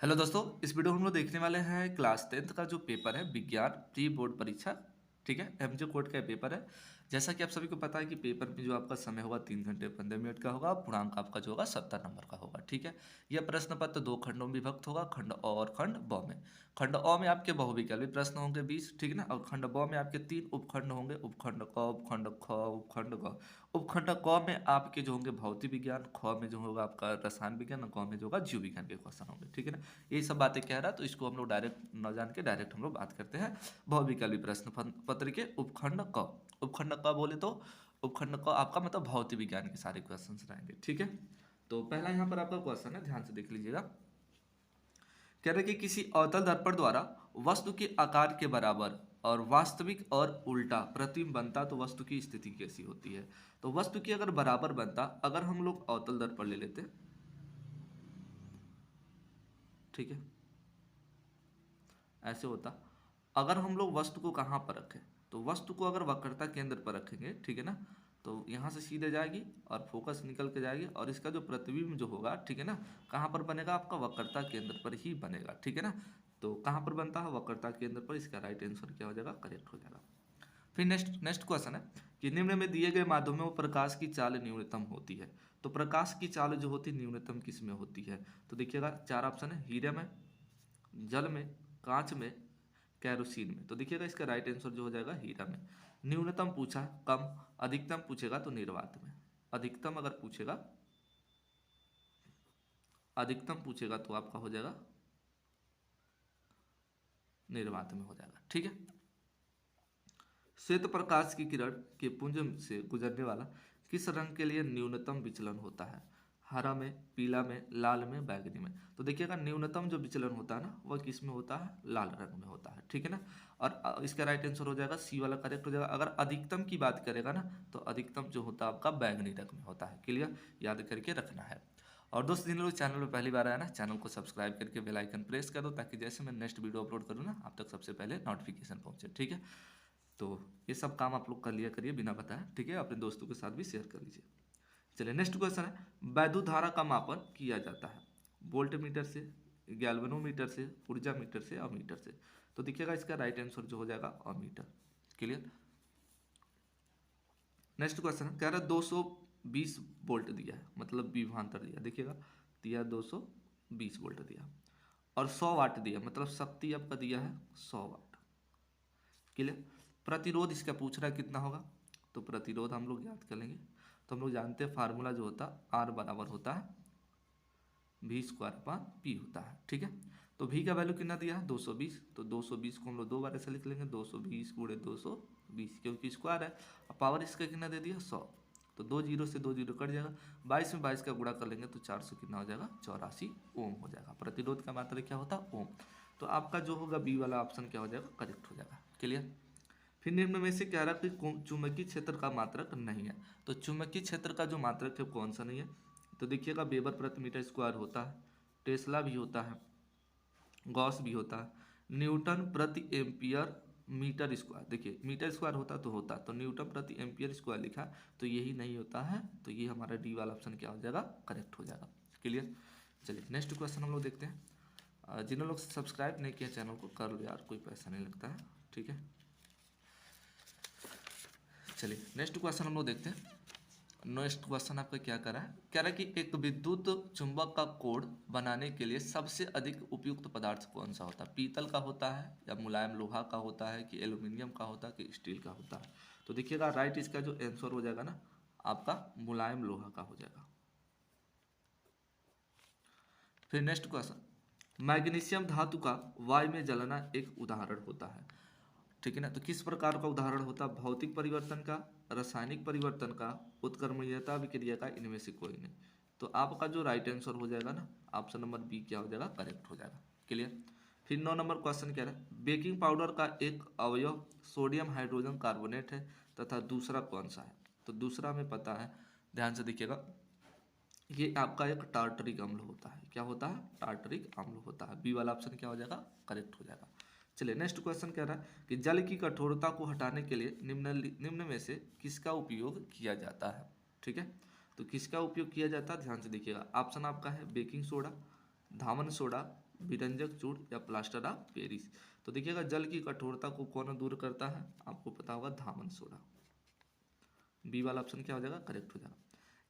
Hello दोस्तों, इस video में हम लोग देखने वाले हैं क्लास 10th का जो पेपर है विज्ञान प्री बोर्ड परीक्षा। ठीक है, एमजे कोड का पेपर है। जैसा कि आप सभी को पता है कि पेपर में जो आपका समय होगा 3 घंटे 15 मिनट का होगा, पूर्णांक आपका जो होगा 70 नंबर का होगा। ठीक है, यह प्रश्न पत्र 2 खंडों में विभक्त होगा, खंड अ और खंड ब में। खंड अ में आपके बहुविकल्पी प्रश्न होंगे 20, ठीक है ना। और खंड ब में आपके 3 उपखंड होंगे, उपखंड क, उपखंड ख, उपखंड ग। उपखंड क में आपके जो होंगे भौतिक विज्ञान, ख में जो होगा आपका रसायन विज्ञान और ग में जो होगा जीव विज्ञान के क्वेश्चन होंगे। ठीक है ना, यही सब बातें कह रहा है, तो इसको हम लोग डायरेक्ट न जान के डायरेक्ट हम लोग बात करते हैं बहुविकल्पी प्रश्न पत्र के उपखंड क। उपखंड क बोले तो उपखंड क आपका मतलब भौतिक विज्ञान के सारे क्वेश्चन रहेंगे। ठीक है, तो पहला यहाँ पर आपका क्वेश्चन है, ध्यान से देख लीजिएगा। कह रहे कि किसी अवतल दर्पण द्वारा वस्तु के आकार के बराबर और वास्तविक और उल्टा प्रतिबिंब बनता तो वस्तु की स्थिति कैसी होती है। तो वस्तु की अगर बराबर बनता, अगर हम लोग अवतल दर्पण ले लेते, ठीक है, ऐसे होता। अगर हम लोग वस्तु को कहाँ पर रखें, तो वस्तु को अगर वक्रता केंद्र पर रखेंगे, ठीक है ना, तो यहाँ से सीधे जाएगी और फोकस निकल के जाएगी, और इसका जो प्रतिबिंब जो होगा, ठीक है ना, कहाँ पर बनेगा, आपका वक्रता केंद्र पर ही बनेगा। ठीक है ना, तो कहाँ पर बनता है, वक्रता केंद्र पर। इसका राइट आंसर क्या हो जाएगा, करेक्ट हो जाएगा। फिर नेक्स्ट नेक्स्ट क्वेश्चन है कि निम्न में दिए गए माध्यमों में प्रकाश की चाल न्यूनतम होती है। तो प्रकाश की चाल जो होती है न्यूनतम किस में होती है। तो देखिएगा, 4 ऑप्शन है, हीरे में, जल में, कांच में, कैरोसिन में। तो देखिएगा इसका राइट आंसर जो हो जाएगा हीरा में। न्यूनतम पूछा, कम, अधिकतम पूछेगा तो निर्वात में। अधिकतम अगर पूछेगा, अधिकतम पूछेगा तो आपका हो जाएगा निर्वात में हो जाएगा। ठीक है, श्वेत प्रकाश की किरण के पुंज से गुजरने वाला किस रंग के लिए न्यूनतम विचलन होता है। हरा में, पीला में, लाल में, बैगनी में। तो देखिएगा न्यूनतम जो विचलन होता है ना, वह किस में होता है, लाल रंग में होता है। ठीक है ना, और इसका राइट आंसर हो जाएगा सी वाला करेक्ट हो जाएगा। अगर अधिकतम की बात करेगा ना, तो अधिकतम जो होता है आपका बैगनी रंग में होता है। क्लियर, याद करके रखना है। और दोस्त, जिन लोग चैनल पर पहली बार आया ना, चैनल को सब्सक्राइब करके बेल आइकन प्रेस कर दो, ताकि जैसे मैं नेक्स्ट वीडियो अपलोड करूँ ना, आप तक सबसे पहले नोटिफिकेशन पहुंचे। ठीक है, तो ये सब काम आप लोग कर लिया करिए बिना बताए। ठीक है, अपने दोस्तों के साथ भी शेयर कर लीजिए। चलिए नेक्स्ट क्वेश्चन है, वैद्युत धारा का मापन किया जाता है वोल्ट मीटर से, गैल्वेनोमीटर से, ऊर्जा मीटर से, अमीटर से। तो देखिएगा इसका राइट आंसर जो हो जाएगा अमीटर। क्लियर। नेक्स्ट क्वेश्चन है, कह रहा है 220 वोल्ट दिया है, मतलब विभवांतर दिया, देखिएगा दिया 220 वोल्ट दिया, और 100 वाट दिया, मतलब शक्ति आपका दिया है 100 वाट। क्लियर। प्रतिरोध इसका पूछ रहा है कितना होगा, तो प्रतिरोध हम लोग याद कर लेंगे। तो हम लोग जानते हैं फार्मूला जो होता है आर बराबर होता है वी स्क्वायर अपान पी होता है। ठीक है, तो वी का वैल्यू कितना दिया है 220, तो 220 को हम लोग दो बार ऐसे लिख लेंगे, 220 गुणे 220, क्योंकि स्क्वायर है। और पावर इसका कितना दे दिया 100, तो 2 जीरो से 2 जीरो कट जाएगा, 22 में 22 का गुणा कर लेंगे तो 400 कितना हो जाएगा 84 ओम हो जाएगा। प्रतिरोध का मात्रा क्या होता है ओम। तो आपका जो होगा बी वाला ऑप्शन क्या हो जाएगा, करेक्ट हो जाएगा। क्लियर। फिर निम्न में से कह रहा है कि चुंबकीय क्षेत्र का मात्रक नहीं है। तो चुंबकीय क्षेत्र का जो मात्रक है कौन सा नहीं है, तो देखिएगा वेबर प्रति मीटर स्क्वायर होता है, टेस्ला भी होता है, गॉस भी होता है, न्यूटन प्रति एम्पियर मीटर स्क्वायर। देखिए मीटर स्क्वायर होता तो होता, तो न्यूटन प्रति एम्पियर स्क्वायर लिखा, तो यही नहीं होता है, तो ये हमारा डी वाला ऑप्शन क्या हो जाएगा, करेक्ट हो जाएगा। क्लियर। चलिए नेक्स्ट क्वेश्चन हम लोग देखते हैं। जिन्होंने लोग सब्सक्राइब नहीं किया चैनल को, कर लो यार, कोई पैसा नहीं लगता है। ठीक है, चलिए नेक्स्ट क्वेश्चन हम लोग देखते हैं। नेक्स्ट क्वेश्चन आपका क्या कर रहा है, कह रहा है कि एक विद्युत चुंबक का कोड बनाने के लिए सबसे अधिक उपयुक्त पदार्थ कौन सा होता है। पीतल का होता है, या मुलायम लोहा का होता है, कि एल्यूमिनियम का होता है, कि स्टील का होता है। तो देखिएगा राइट इसका जो आंसर हो जाएगा ना, आपका मुलायम लोहा का हो जाएगा। फिर नेक्स्ट क्वेश्चन, मैग्नीशियम धातु का वायु में जलना एक उदाहरण होता है। ठीक है ना, तो किस प्रकार का उदाहरण होता है, भौतिक परिवर्तन का, रासायनिक परिवर्तन का, उत्क्रमणीयता विक्रिया का, इनमें से कोई नहीं। तो आपका जो राइट आंसर हो जाएगा ना, ऑप्शन नंबर बी क्या हो जाएगा, करेक्ट हो जाएगा। क्लियर। फिर 9 नंबर क्वेश्चन कह रहा है, बेकिंग पाउडर का एक अवयव सोडियम हाइड्रोजन कार्बोनेट है तथा दूसरा कौन सा है। तो दूसरा हमें पता है, ध्यान से देखिएगा, ये आपका एक टार्टरिक अम्ल होता है। क्या होता है, टार्टरिक अम्ल होता है। बी वाला ऑप्शन क्या हो जाएगा, करेक्ट हो जाएगा। चलिए नेक्स्ट क्वेश्चन कह रहा है कि जल की कठोरता को हटाने के लिए निम्न में से किसका उपयोग किया जाता है। ठीक है, तो किसका उपयोग किया जाता है, ध्यान से देखिएगा। ऑप्शन आपका है बेकिंग सोडा, धामन सोडा, विरंजक चूर्ण या प्लास्टर ऑफ पेरिस। तो देखिएगा जल की कठोरता को कौन दूर करता है, आपको पता होगा धामन सोडा। बी वाला ऑप्शन क्या हो जाएगा, करेक्ट हो जाएगा।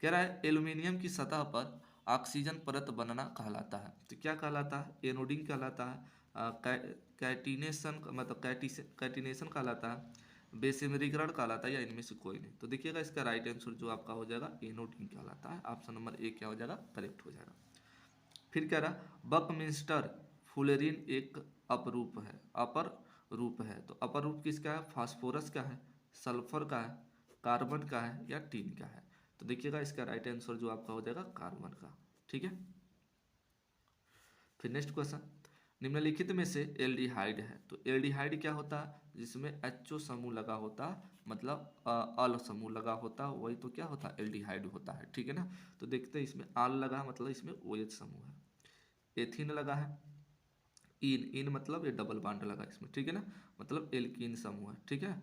कह रहा है एल्यूमिनियम की सतह पर ऑक्सीजन परत बनना कहलाता है, तो क्या कहलाता है, एनोडिंग कहलाता है, कैटिनेशन मतलब कैटिनेशन कहलाता है, बेसिमरीकरण कहलाता है, या इनमें से कोई नहीं। तो देखिएगा इसका राइट आंसर जो आपका हो जाएगा एनोडिंग कहलाता है। ऑप्शन नंबर ए क्या हो जाएगा, करेक्ट हो जाएगा। फिर कह रहा बकमिंस्टर फुलेरिन एक अपरूप है, अपर रूप है। तो अपर रूप किसका है, फास्फोरस का है, सल्फर का है, कार्बन का है, या टीन का है। तो देखिएगा इसका राइट आंसर जो आपका हो जाएगा कार्बन का। ठीक है। फिर नेक्स्ट क्वेश्चन, निम्नलिखित में से एल्डिहाइड है। तो एल्डिहाइड क्या होता है, जिसमें एचओ समूह लगा होता है, मतलब अल समूह लगा होता है, वही तो क्या होता है, एल्डिहाइड होता है। ठीक है ना। तो देखते हैं इसमें आल लगा मतलब इसमें ओएच समूह है, एथिन लगा है, इन मतलब ये डबल बॉन्ड लगा इसमें। ठीक है ना, मतलब एल्कीन समूह है। ठीक है,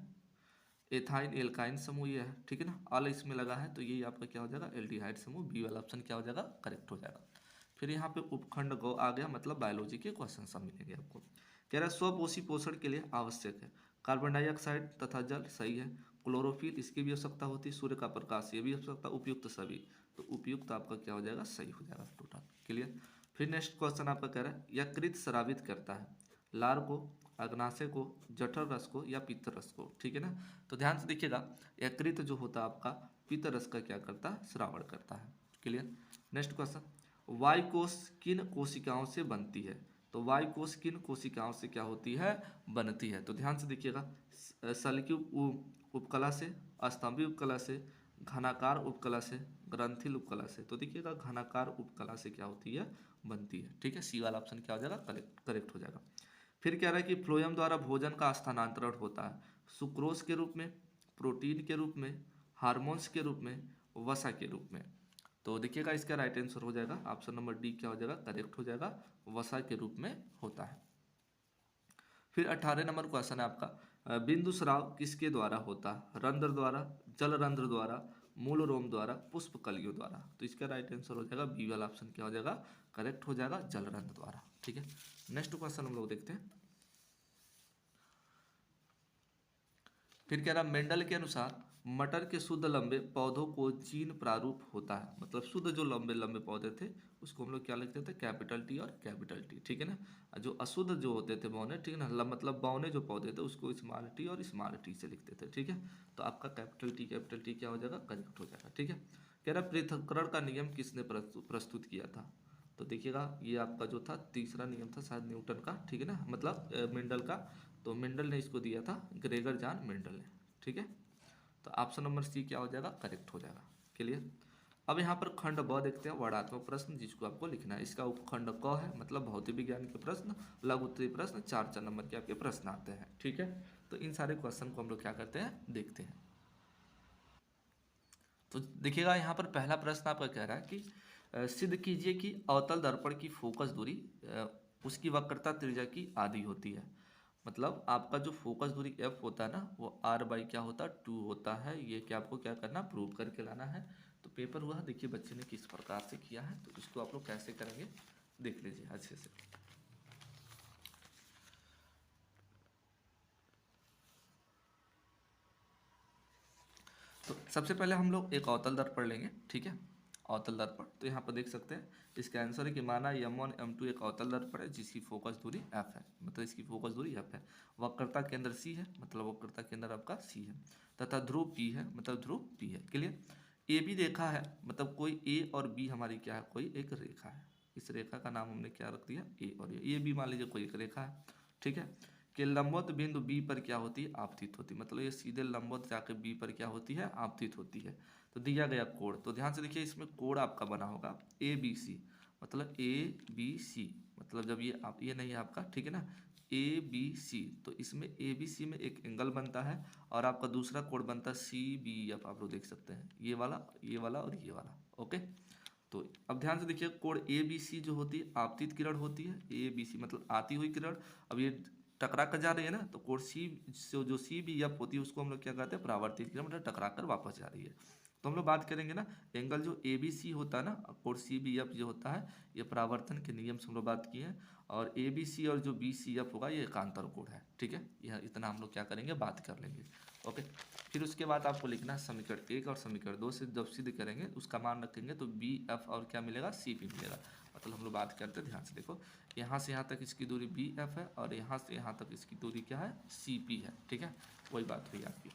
एथाइन एल्काइन समूह ये है। ठीक है ना, अल इसमें लगा है, तो ये आपका क्या हो जाएगा, एल्डिहाइड समूह। बी वाला ऑप्शन क्या हो जाएगा, करेक्ट हो जाएगा। फिर यहाँ पे उपखंड गौ आ गया, मतलब बायोलॉजी के क्वेश्चन सब मिलेंगे आपको। कह रहा है स्वपोषी पोषण के लिए आवश्यक है कार्बन डाइऑक्साइड तथा जल, सही है। क्लोरोफिल इसकी भी आवश्यकता होती है, सूर्य का प्रकाश ये भी आवश्यकता, उपयुक्त सभी। तो उपयुक्त आपका क्या हो जाएगा, सही हो जाएगा टोटल। क्लियर। फिर नेक्स्ट क्वेश्चन आपका कह रहा है यकृत स्रावित करता है लार को, अग्नाशय को, जठर रस को, या पित्त रस को। ठीक है ना। तो ध्यान से देखिएगा यकृत जो होता है आपका पित्त रस का क्या करता है, श्रावण करता है। क्लियर। नेक्स्ट क्वेश्चन, वायु कोश किन कोशिकाओं से बनती है। तो वायु कोश किन कोशिकाओं से क्या होती है, बनती है। तो ध्यान से देखिएगा सल्की उपकला से, स्तंभी उपकला से, घनाकार उपकला से, ग्रंथिल उपकला से। तो देखिएगा घनाकार उपकला से क्या होती है, बनती है। ठीक है, सी वाला ऑप्शन क्या हो जाएगा, करेक्ट हो जाएगा। फिर कह रहा है कि फ्लोएम द्वारा भोजन का स्थानांतरण होता है सुक्रोज के रूप में, प्रोटीन के रूप में, हार्मोन्स के रूप में, वसा के रूप में। तो देखिएगा इसका राइट आंसर हो जाएगा ऑप्शन नंबर डी क्या हो जाएगा, करेक्ट हो जाएगा, वसा के रूप में होता है। फिर 18 नंबर क्वेश्चन है आपका बिंदु स्राव किसके द्वारा होता है, रंध्र द्वारा, जल रंध्र द्वारा, मूल रोम द्वारा, पुष्प कलियों द्वारा। तो इसका राइट आंसर हो जाएगा बी वाला ऑप्शन क्या हो जाएगा, करेक्ट हो जाएगा, जल रंध्र द्वारा। ठीक है। नेक्स्ट क्वेश्चन हम लोग देखते हैं। फिर कह रहा मेंडल के अनुसार मटर के शुद्ध लंबे पौधों को जीन प्रारूप होता है, मतलब शुद्ध जो लंबे लंबे पौधे थे उसको हम लोग क्या लिखते थे, कैपिटल टी और कैपिटल टी। ठीक है ना। जो अशुद्ध जो होते थे बौने, ठीक है ना, मतलब बौने जो पौधे थे उसको स्मॉल टी और स्मॉल टी से लिखते थे। ठीक है। तो आपका कैपिटल टी क्या हो जाएगा, करेक्ट हो जाएगा। ठीक है। कह रहा पृथक्करण का नियम किसने प्रस्तुत किया था। तो देखिएगा ये आपका जो था तीसरा नियम था शायद न्यूटन का। ठीक है ना, मतलब मेंडल का। तो मेंडल ने इसको दिया था, ग्रेगर जॉन मेंडल ने। ठीक है। तो ऑप्शन नंबर सी क्या हो जाएगा, करेक्ट हो जाएगा। क्लियर। अब यहाँ पर खंड ब देखते हैं, वर्णात्मक प्रश्न जिसको आपको लिखना है। इसका उपखंड क है, मतलब भौतिक विज्ञान के प्रश्न, लघु उत्तरीय प्रश्न, 4 नंबर के आपके प्रश्न आते हैं। ठीक है। तो इन सारे क्वेश्चन को हम लोग क्या करते हैं, देखते हैं। तो देखिएगा यहाँ पर पहला प्रश्न आपका कह रहा है कि सिद्ध कीजिए कि अवतल दर्पण की फोकस दूरी उसकी वक्रता त्रिज्या की आधी होती है। मतलब आपका जो फोकस दूरी एफ होता है ना, वो आर बाई क्या होता है, 2 होता है। ये क्या आपको क्या करना, प्रूव करके लाना है। तो पेपर हुआ, देखिए बच्चे ने किस प्रकार से किया है, तो इसको आप लोग कैसे करेंगे देख लीजिए अच्छे से। तो सबसे पहले हम लोग एक अवतल दर्पण लेंगे। ठीक है, अवतल दर्पण। तो यहाँ पर देख सकते हैं इसका आंसर है कि माना m1 m2 एक अवतल दर्पण है जिसकी फोकस दूरी f है, मतलब इसकी फोकस दूरी f है। वक्रता केंद्र c है, मतलब वक्रता केंद्र आपका c है, तथा ध्रुव p है, मतलब ध्रुव p है। क्लियर। ए भी रेखा है, मतलब कोई a और b हमारी क्या है, कोई एक रेखा है। इस रेखा का नाम हमने क्या रख दिया, a, और ये भी मान लीजिए कोई एक रेखा है। ठीक है। कि लंबवत बिंदु बी पर क्या होती है, आपतित होती है, मतलब ये सीधे लंबवत जाकर बी पर क्या होती है, आपतित होती है। तो दिया गया कोण, तो ध्यान से देखिए इसमें कोण आपका बना होगा ए बी सी, मतलब ए बी सी, मतलब जब ये आप ये नहीं है आपका, ठीक है ना, ए बी सी, तो इसमें ए बी सी में एक एंगल बनता है और आपका दूसरा कोण बनता है सी बी एफ। आप लोग देख सकते हैं ये वाला, ये वाला और ये वाला। ओके। तो अब ध्यान से देखिए कोण ए बी सी जो होती है आपतित किरण होती है, ए बी सी मतलब आती हुई किरण। अब ये टकरा कर जा रही है ना, तो कोण सी जो सी बी एफ होती है उसको हम लोग क्या कहते हैं, परावर्तित किरण, मतलब टकरा कर वापस जा रही है। तो हम लोग बात करेंगे ना एंगल जो ए बी सी होता है ना, कोण सी बी एफ जो होता है, ये परावर्तन के नियम से हम लोग बात किए हैं। और ए बी सी और जो बी सी एफ होगा ये एकांतर कोण है, ठीक है। यह इतना हम लोग क्या करेंगे, बात कर लेंगे। ओके, फिर उसके बाद आपको लिखना है समीकरण 1 और समीकरण 2 से जब सिद्ध करेंगे उसका मान रखेंगे तो बी एफ और क्या मिलेगा, सी पी मिलेगा। मतलब हम लोग बात करते हैं, ध्यान से देखो, यहाँ से यहाँ तक इसकी दूरी बी एफ है और यहाँ से यहाँ तक इसकी दूरी क्या है, सी पी है, ठीक है। वही बात हुई आपकी।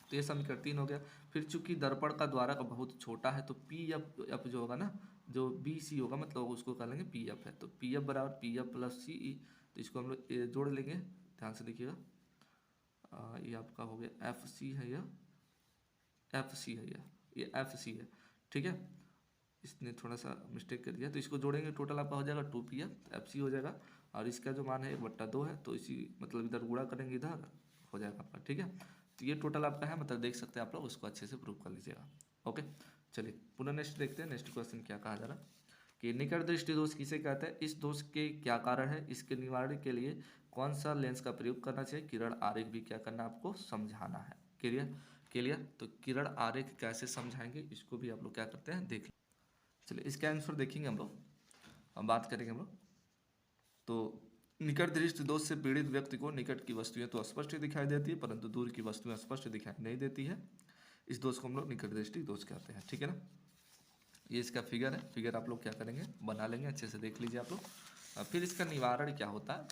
तो ये समीकरण 3 हो गया। फिर चूंकि दर्पण का द्वारक बहुत छोटा है तो पी एफ एफ जो होगा ना, जो बी सी होगा मतलब उसको कर लेंगे पी एफ है, तो पी एफ बराबर पी एफ प्लस सी ई। तो इसको हम लोग जोड़ लेंगे, ध्यान से देखिएगा। ये आपका हो गया एफ सी है, यह एफ सी है, ये एफ सी है, ठीक है। इसने थोड़ा सा मिस्टेक कर दिया, तो इसको जोड़ेंगे टोटल आपका हो जाएगा 2 पी एफ सी हो जाएगा। और इसका जो मान है 1/2 है, तो इसी मतलब इधर गुणा करेंगे, इधर हो जाएगा आपका, ठीक है। तो ये टोटल आपका है, मतलब देख सकते हैं आप लोग, उसको अच्छे से प्रूव कर लीजिएगा। ओके, चलिए पुनः नेक्स्ट देखते हैं। नेक्स्ट क्वेश्चन क्या कहा जा रहा है कि निकट दृष्टि दोष किसे कहते हैं, इस दोष के क्या कारण है, इसके निवारण के लिए कौन सा लेंस का प्रयोग करना चाहिए, किरण आरेख भी क्या करना है, आपको समझाना है। Clear clear. तो किरण आरेख कैसे समझाएंगे इसको भी आप लोग क्या करते हैं, देख। चलिए इसका आंसर देखेंगे हम लोग, हम बात करेंगे हम लोग। तो निकट दृष्टि दोष से पीड़ित व्यक्ति को निकट की वस्तुएं तो स्पष्ट दिखाई देती है परंतु दूर की वस्तुएं स्पष्ट दिखाई नहीं देती है। इस दोष को हम लोग निकट दृष्टि दोष कहते हैं, ठीक है ना। ये इसका फिगर है, फिगर आप लोग क्या करेंगे, बना लेंगे, अच्छे से देख लीजिए आप लोग। फिर इसका निवारण क्या होता है,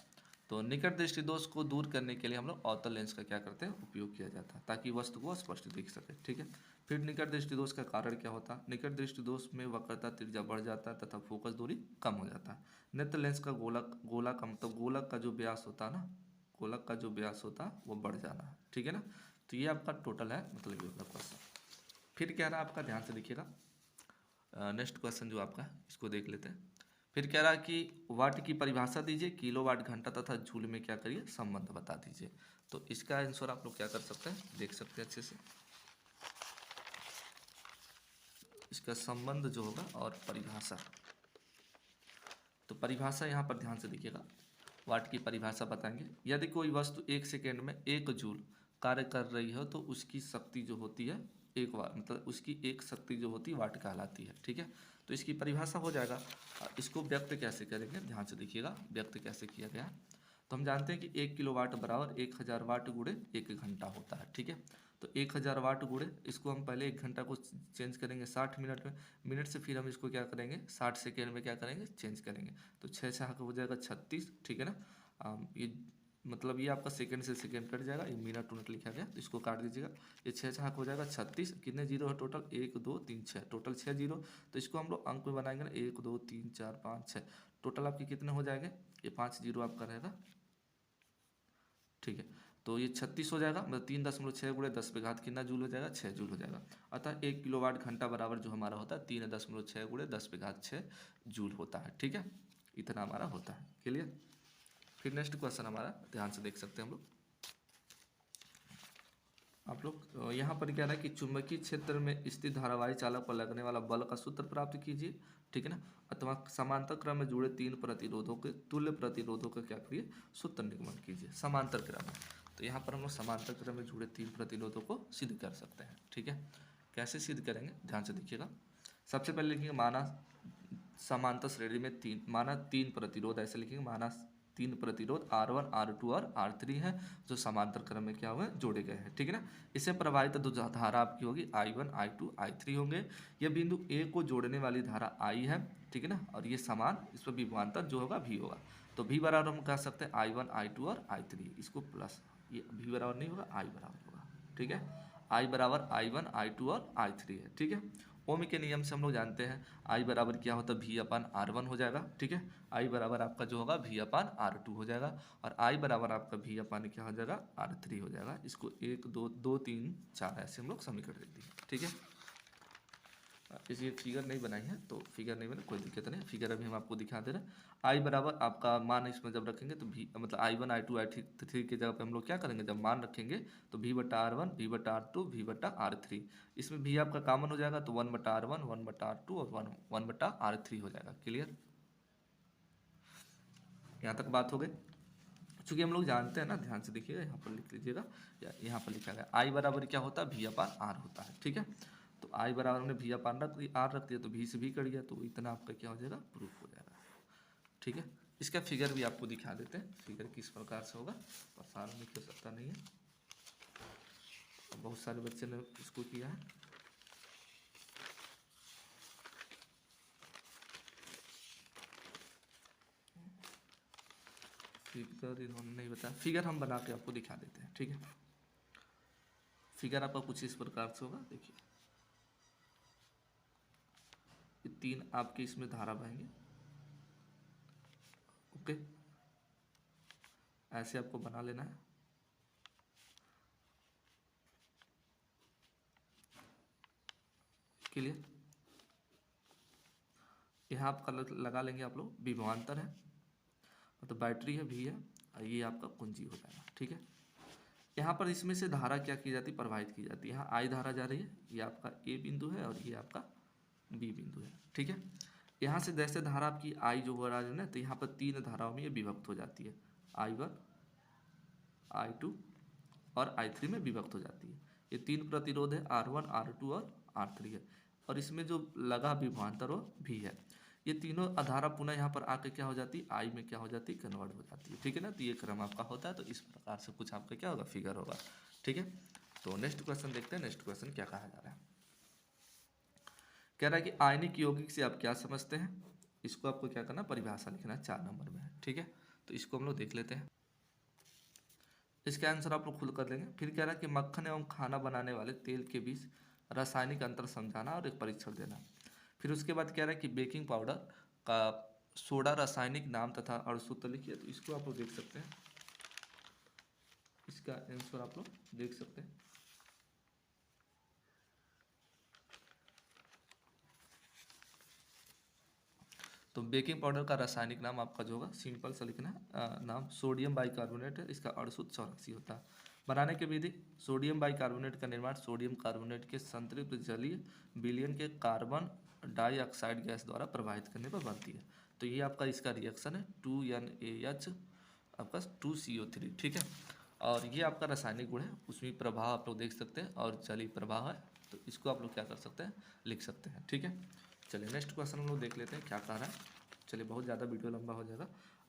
तो निकट दृष्टि दोष को दूर करने के लिए हम लोग अवतल लेंस का क्या करते हैं, उपयोग किया जाता है ताकि वस्तु को स्पष्ट दिख सके, ठीक है। फिर निकट दृष्टि दोष का कारण क्या होता है, निकट दृष्टि दोष में वक्रता त्रिज्या बढ़ जाता है तथा फोकस दूरी कम हो जाता है। नेत्र लेंस का गोलक का मतलब गोलक का जो व्यास होता है ना, गोलक का जो व्यास होता है वो बढ़ जाना है, ठीक है ना। तो ये आपका टोटल है, मतलब ये वाला क्वेश्चन। फिर क्या रहा आपका, ध्यान से देखिएगा। नेक्स्ट क्वेश्चन जो आपका है इसको देख लेते हैं। फिर कह रहा है कि वाट की परिभाषा दीजिए, किलोवाट घंटा तथा जूल में क्या करिए, संबंध बता दीजिए। तो इसका आंसर आप लोग क्या कर सकते हैं, देख सकते हैं अच्छे से। इसका संबंध जो होगा और परिभाषा, तो परिभाषा यहाँ पर ध्यान से देखिएगा। वाट की परिभाषा बताएंगे, यदि कोई वस्तु 1 सेकेंड में 1 जूल कार्य कर रही हो तो उसकी शक्ति जो होती है 1 वाट, मतलब उसकी एक शक्ति जो होती है वाट कहलाती है, ठीक है। तो इसकी परिभाषा हो जाएगा। इसको व्यक्त कैसे करेंगे, ध्यान से देखिएगा, व्यक्त कैसे किया गया। तो हम जानते हैं कि 1 किलोवाट बराबर 1000 वाट गुणे 1 घंटा होता है, ठीक है। तो 1000 वाट गुणे, इसको हम पहले 1 घंटा को चेंज करेंगे 60 मिनट में, मिनट से फिर हम इसको क्या करेंगे 60 सेकेंड में क्या करेंगे, चेंज करेंगे। तो 6 6 का हो जाएगा 36, ठीक है ना। ये मतलब ये आपका सेकंड से सेकंड कट जाएगा, ये मिनट उनट लिखा गया तो इसको काट दीजिएगा। ये 6 6 हो जाएगा 36, कितने जीरो है टोटल, 1 2 3 6, टोटल 6 जीरो। तो इसको हम लोग अंक में बनाएंगे ना, 1 2 3 4 5 6, टोटल आपके कितने हो जाएंगे, ये 5 जीरो आपका रहेगा, ठीक है। तो ये 36 हो जाएगा, मतलब 3.6 गुणे 10 पे घात कितना जूल हो जाएगा, 6 जूल हो जाएगा। अतः 1 किलोवाट घंटा बराबर जो हमारा होता है 3.6 गुणे 10 पे घात 6 जूल होता है, ठीक है। इतना हमारा होता है, क्लियर। फिर नेक्स्ट क्वेश्चन हमारा ध्यान से देख सकते हैं हम लोग। आप लोग यहाँ पर क्या है कि चुंबकीय क्षेत्र में स्थित धारावाही चालक पर लगने वाला बल का सूत्र प्राप्त कीजिए, ठीक है ना। अथवा समांतर क्रम में जुड़े 3 प्रतिरोधों के तुल्य प्रतिरोधों का क्या करिए, सूत्र निगमन कीजिए समांतर क्रम में। तो यहाँ पर हम लोग समांतर क्रम में जुड़े 3 प्रतिरोधों को सिद्ध कर सकते हैं, ठीक है। कैसे सिद्ध करेंगे, ध्यान से देखिएगा। सबसे पहले लिखेंगे माना समांतर श्रेणी में 3, माना 3 प्रतिरोध, ऐसे लिखेंगे माना 3 प्रतिरोध R1 R2 और R3 है जो समांतर क्रम में क्या हुए, जोड़े गए हैं, ठीक है ना। इससे प्रवाहित जो धारा आपकी होगी I1 I2 I3 होंगे। यह बिंदु A को जोड़ने वाली धारा I है, ठीक है ना, और ये समान इस पर विभवांतर जो होगा V होगा। तो V बराबर हम कह सकते हैं I1 I2 और I3, इसको प्लस, ये V बराबर नहीं होगा, I बराबर होगा, ठीक है। I बराबर I1 I2 और I3 है, ठीक है। ओम के नियम से हम लोग जानते हैं आई बराबर क्या होता है, V अपान R1 हो जाएगा, ठीक है। आई बराबर आपका जो होगा V अपान R2 हो जाएगा, और आई बराबर आपका V अपान क्या हो जाएगा, R3 हो जाएगा। इसको 1 2 2 3 4 ऐसे हम लोग समीकरण देते हैं, ठीक है। इसी फिगर नहीं बनाई है तो फिगर नहीं बना, कोई दिक्कत नहीं, फिगर अभी हम आपको दिखा दे रहे हैं। आई बराबर आपका मान इसमें जब रखेंगे तो भी मतलब I1 I2 I3 की जगह पे हम लोग क्या करेंगे, जब मान रखेंगे तो V/R1 V/R2 V/R3, इसमें भी आपका कॉमन हो जाएगा तो 1/R1 1/R2 और 1/R3 हो जाएगा, क्लियर। यहाँ तक बात हो गई। चूंकि हम लोग जानते हैं ना, ध्यान से देखिएगा, यहाँ पर लिख लीजिएगा, यहाँ पर लिखा गया आई बराबर क्या होता है, V/R होता है, ठीक है। आई बराबर हमने वी अपान आर रख दिया तो वी से भी कट गया, तो इतना आपका क्या हो जाएगा, प्रूफ हो जाएगा। ठीक है, इसका फिगर भी आपको दिखा देते हैं, फिगर किस प्रकार से होगा, परेशान होने की आवश्यकता नहीं है, बहुत सारे बच्चे ने इसको किया है। फिगर इन्होंने नहीं बताया, फिगर हम बना के आपको दिखा देते हैं। ठीक है, फिगर आपका कुछ इस प्रकार से होगा, देखिए ये 3 आपके इसमें धारा बहेंगे। ओके, ऐसे आपको बना लेना है। क्लियर, यहाँ आपका लगा लेंगे आप लोग, विभवांतर है मतलब बैटरी है, भी है, और ये आपका कुंजी हो जाएगा। ठीक है, यहाँ पर इसमें से धारा क्या की जाती है, प्रवाहित की जाती है। यहाँ आई धारा जा रही है, ये आपका ए बिंदु है और ये आपका बी बिंदु है। ठीक है, यहाँ से जैसे धारा आपकी आई जो हो रहा है ना, तो यहाँ पर 3 धाराओं में ये विभक्त हो जाती है, I1, I2 और I3 में विभक्त हो जाती है। ये 3 प्रतिरोध है, R1, R2 और R3 है, और इसमें जो लगा विभवांतर वो भी है। ये तीनों धारा पुनः यहाँ पर आके क्या हो जाती है, आई में क्या हो जाती है, कन्वर्ट हो जाती है। ठीक है ना, तो ये क्रम आपका होता है, तो इस प्रकार से कुछ आपका क्या होगा, फिगर होगा। ठीक है, तो नेक्स्ट क्वेश्चन देखते हैं, नेक्स्ट क्वेश्चन क्या कहा जा रहा है। कह रहा है कि आयनिक यौगिक से आप क्या समझते हैं, इसको आपको क्या करना, परिभाषा लिखना है, 4 नंबर में है। ठीक है, तो इसको हम लोग देख लेते हैं, इसका आंसर आप लोग खुद कर लेंगे। फिर कह रहा है कि मक्खन एवं खाना बनाने वाले तेल के बीच रासायनिक अंतर समझाना और एक परीक्षण देना। फिर उसके बाद कह रहा है कि बेकिंग पाउडर का सोडा रासायनिक नाम तथा अणुसूत्र लिखिए, तो इसको आप लोग देख सकते हैं, इसका आंसर आप लोग देख सकते हैं। तो बेकिंग पाउडर का रासायनिक नाम आपका जो होगा, सिंपल सा लिखना है, नाम सोडियम बाइकार्बोनेट है, इसका अणुसूत्र 84 होता है। बनाने की विधि, सोडियम बाइकार्बोनेट का निर्माण सोडियम कार्बोनेट के संतृप्त जलीय विलयन के कार्बन डाइऑक्साइड गैस द्वारा प्रभावित करने पर बनती है। तो ये आपका इसका रिएक्शन है 2NaH आपका 2CO3। ठीक है, और ये आपका रासायनिक गुण है, उसमें प्रभाव आप लोग देख सकते हैं, और जलीय प्रभाव है, तो इसको आप लोग क्या कर सकते हैं, लिख सकते हैं। ठीक है, चलिए नेक्स्ट क्वेश्चन हम लोग देख लेते हैं क्या कह रहा है। चलिए, बहुत ज़्यादा वीडियो लंबा हो जाएगा,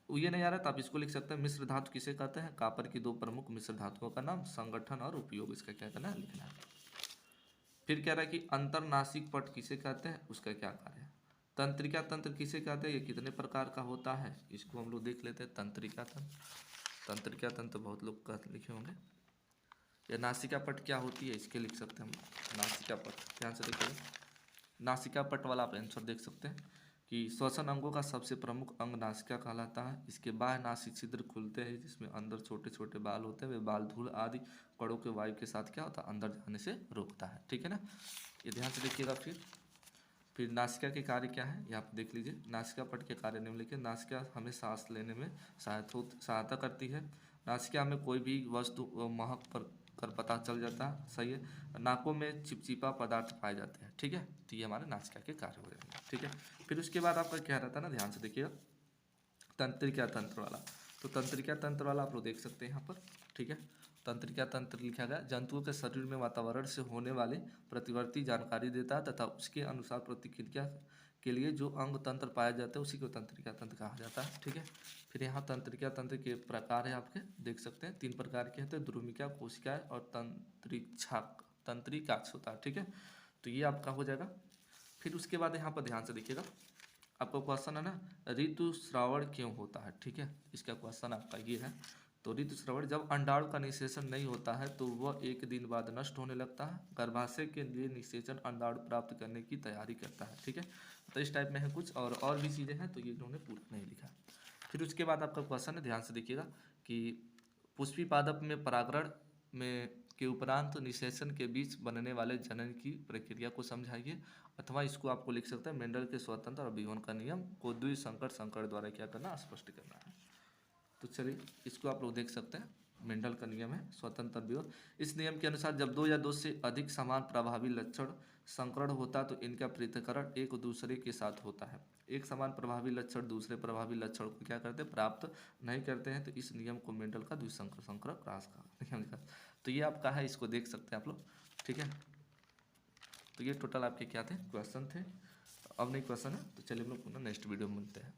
ये नहीं आ रहा है तो आप इसको लिख सकते हैं, मिश्र धातु किसे कहते हैं, कापर की 2 प्रमुख मिश्र धातुओं का नाम, संगठन और उपयोग, इसका क्या करना है, लिखना है। फिर कह रहा है कि अंतरनासिक पट किसे कहते हैं, उसका क्या कार्य है। तंत्रिका तंत्र किसे कहते हैं, ये कितने प्रकार का होता है, इसको हम लोग देख लेते हैं। तंत्रिका तंत्र, तंत्रिका तंत्र बहुत लोग लिखे होंगे। या नासिका पट क्या होती है, इसके लिख सकते हैं हम, नासिका पट, ध्यान से देखिएगा, नासिका पट वाला आप आंसर देख सकते हैं कि श्वसन अंगों का सबसे प्रमुख अंग नासिका कहलाता है। इसके बाह्य नासिक छिद्र खुलते हैं, जिसमें अंदर छोटे छोटे बाल होते हैं, वे बाल धूल आदि कणों के वायु के साथ क्या होता है, अंदर जाने से रोकता है। ठीक है ना, ये ध्यान से देखिएगा। फिर नासिका के कार्य क्या है, यहाँ पर देख लीजिए, नासिका पट के कार्य निम्नलिखित। नासिका हमें सांस लेने में सहायता करती है। नासिका में कोई भी वस्तु महक पर कर पता चल जाता है, सही है। नाकों में चिपचिपा पदार्थ पाए जाते हैं। ठीक है, तो ये हमारे नासिका के कार्य हो जाएंगे। ठीक है, फिर उसके बाद आपका क्या रहता है ना, ध्यान से देखिएगा, तंत्रिका तंत्र वाला। तो तंत्रिका तंत्र वाला आप लोग देख सकते हैं यहाँ पर। ठीक है, तंत्रिका तंत्र लिखा गया, जंतुओं के शरीर में वातावरण से होने वाले प्रतिवर्ती जानकारी देता है तथा उसके अनुसार प्रतिक्रिया के लिए जो अंग तंत्र पाया जाता है उसी को तंत्रिका तंत्र कहा जाता है। ठीक है, फिर यहाँ तंत्रिका तंत्र के प्रकार है आपके, देख सकते हैं 3 प्रकार के हैं, द्रुमिका, कोशिकाएं और तंत्रिकाक्ष होता है। ठीक है, तो ये आपका हो जाएगा। फिर उसके बाद यहाँ पर ध्यान से देखिएगा, आपका क्वेश्चन है ना, ऋतुस्रावण क्यों होता है। ठीक है, इसका क्वेश्चन आपका ये है। तो ऋतुस्रावण, जब अंडाणु का निषेचन नहीं होता है तो वह 1 दिन बाद नष्ट होने लगता है। गर्भाशय के लिए निषेचन अंडाणु प्राप्त करने की तैयारी करता है। ठीक है, तो इस टाइप में है कुछ, और भी चीज़ें हैं, तो ये इन्होंने पूरा नहीं लिखा। फिर उसके बाद आपका क्वेश्चन है, ध्यान से देखिएगा, कि पुष्पी पादप में परागण में के उपरांत निषेचन के बीच बनने वाले जनन की प्रक्रिया को समझाइए। अथवा इसको आपको लिख सकते हैं, मेंडल के स्वतंत्र और विभवन का नियम को द्विसंकर संकर द्वारा क्या करना, स्पष्ट करना है। तो चलिए, इसको आप लोग देख सकते हैं, मेंडल का नियम है स्वतंत्र विभवन। इस नियम के अनुसार जब 2 या 2 से अधिक समान प्रभावी लक्षण संकरण होता है तो इनका पृथक्करण एक दूसरे के साथ होता है। एक समान प्रभावी लक्षण दूसरे प्रभावी लक्षण को क्या करते हैं, प्राप्त नहीं करते हैं, तो इस नियम को मेंडल का द्विसंकर संकर क्रॉस का नियम लिखा। तो ये आपका है, इसको देख सकते हैं आप लोग। ठीक है, तो ये टोटल आपके क्या थे, क्वेश्चन थे। अब नहीं क्वेश्चन है, तो चलिए हम लोग पुनः नेक्स्ट वीडियो में मिलते हैं।